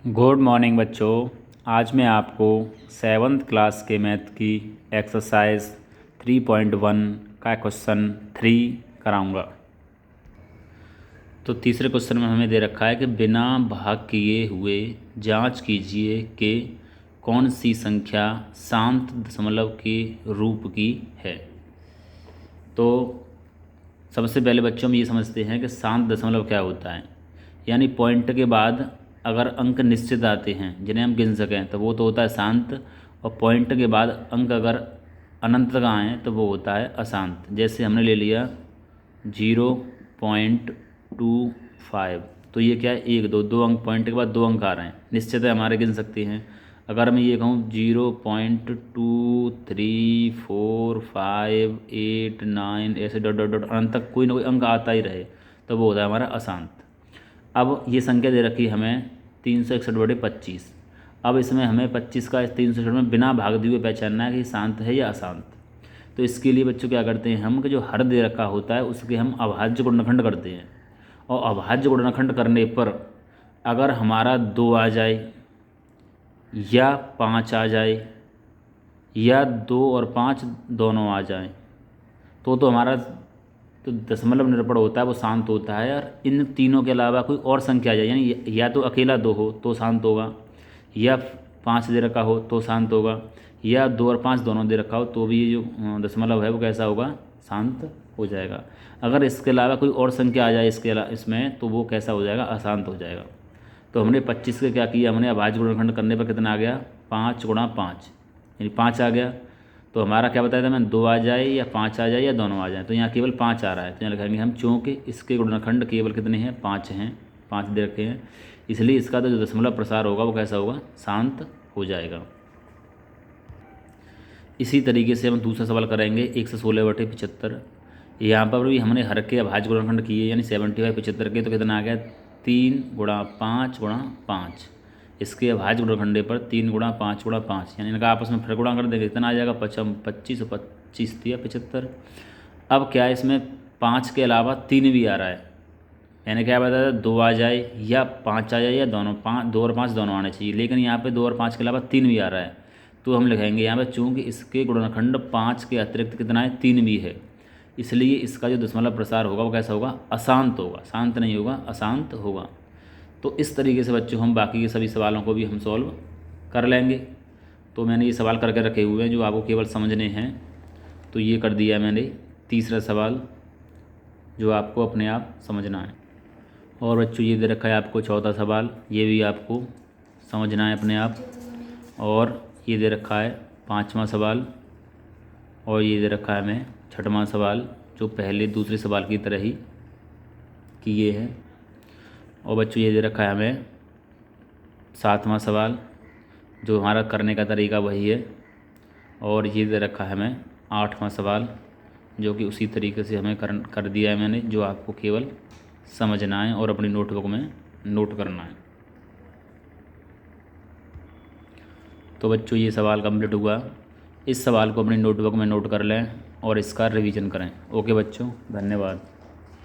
Good morning बच्चों। आज मैं आपको सेवन्थ क्लास के मैथ की एक्सरसाइज 3.1 का क्वेश्चन 3 कराऊंगा। तो तीसरे क्वेश्चन में हमें दे रखा है कि बिना भाग किए हुए जांच कीजिए कि कौन सी संख्या शांत दशमलव के रूप की है। तो सबसे पहले बच्चों हम ये समझते हैं कि शांत दशमलव क्या होता है। यानी पॉइंट के बाद अगर अंक निश्चित आते हैं जिन्हें हम गिन सकें तो वो तो होता है शांत, और पॉइंट के बाद अंक अगर अनंत तक आएँ तो वो होता है अशांत। जैसे हमने ले लिया 0.25, तो ये क्या है, एक दो अंक, पॉइंट के बाद दो अंक आ रहे हैं, निश्चित है, हमारे गिन सकते हैं। अगर मैं ये कहूँ 0.234589 ऐसे डॉट डॉट डॉट अनंत तक कोई ना कोई अंक आता ही रहे तो वो होता है हमारा अशांत। अब ये संख्या दे रखी है हमें 361/25। अब इसमें हमें 25 का 361 में बिना भाग दिए हुए पहचानना है कि शांत है या अशांत। तो इसके लिए बच्चों क्या करते हैं हम कि जो हर दे रखा होता है उसके हम अभाज्य गुणनखंड करते हैं, और अभाज्य गुणनखंड करने पर अगर हमारा 2 आ जाए या 5 आ जाए या 2 और 5 दोनों आ जाएं तो हमारा तो दशमलव निरूपण होता है वो शांत होता है। और इन तीनों के अलावा कोई और संख्या आ जाए, यानी या तो अकेला 2 हो तो शांत होगा, या 5 दे रखा हो तो शांत होगा, या 2 और 5 दोनों दे रखा हो तो भी ये जो दशमलव है वो कैसा होगा, शांत हो जाएगा। अगर इसके अलावा कोई और संख्या आ जाए इसमें तो वो कैसा हो जाएगा, अशांत हो जाएगा। तो हमने 25 के क्या किया, हमने अभाज्य गुणनखंड करने पर कितना आ गया, 5 × 5 यानी 5 आ गया। तो हमारा क्या बताया था मैंने, 2 आ जाए या 5 आ जाए या दोनों आ जाए, तो यहाँ केवल 5 आ रहा है तो यहाँ लिखेंगे हम, चूँकि इसके गुणनखंड केवल कितने हैं, 5 हैं, 5 दे रखे हैं, इसलिए इसका तो जो दशमलव प्रसार होगा वो कैसा होगा, शांत हो जाएगा। इसी तरीके से हम दूसरा सवाल करेंगे 116/75। यहाँ पर भी हमने हर के अभाज्य गुणनखंड किए, यानी 75 के, तो कितना आ गया, 3 × 5 × 5। इसके अभाज्य गुणनखंडे पर 3 × 5 × 5, यानी इनका आपस में फिर गुणा कर देंगे, इतना आ जाएगा 25 और 25 दिया 75। अब क्या है, इसमें 5 के अलावा 3 भी आ रहा है, यानी क्या बताया, 2 आ जाए या 5 आ जाए या दोनों, 2 और 5 दोनों आने चाहिए, लेकिन यहाँ पे 2 और 5 के अलावा 3 भी आ रहा है। तो हम लिखेंगे यहाँ पे, चूँकि इसके गुणनखंड 5 के अतिरिक्त कितना है, 3 भी है, इसलिए इसका जो दशमलव प्रसार होगा वो कैसा होगा, अशांत होगा, शांत नहीं होगा, अशांत होगा। तो इस तरीके से बच्चों हम बाकी के सभी सवालों को भी हम सॉल्व कर लेंगे। तो मैंने ये सवाल करके रखे हुए हैं जो आपको केवल समझने हैं, तो ये कर दिया है मैंने तीसरा सवाल जो आपको अपने आप समझना है। और बच्चों ये दे रखा है आपको चौथा सवाल, ये भी आपको समझना है अपने आप। और ये दे रखा है पाँचवा सवाल, और ये दे रखा है हमें छठवां सवाल जो पहले दूसरे सवाल की तरह ही किए हैं। और बच्चों ये दे रखा है हमें सातवां सवाल जो हमारा करने का तरीका वही है। और ये दे रखा है हमें आठवां सवाल जो कि उसी तरीके से हमें कर दिया है मैंने, जो आपको केवल समझना है और अपनी नोटबुक में नोट करना है। तो बच्चों ये सवाल कंप्लीट हुआ, इस सवाल को अपनी नोटबुक में नोट कर लें और इसका रिवीजन करें। ओके बच्चों, धन्यवाद।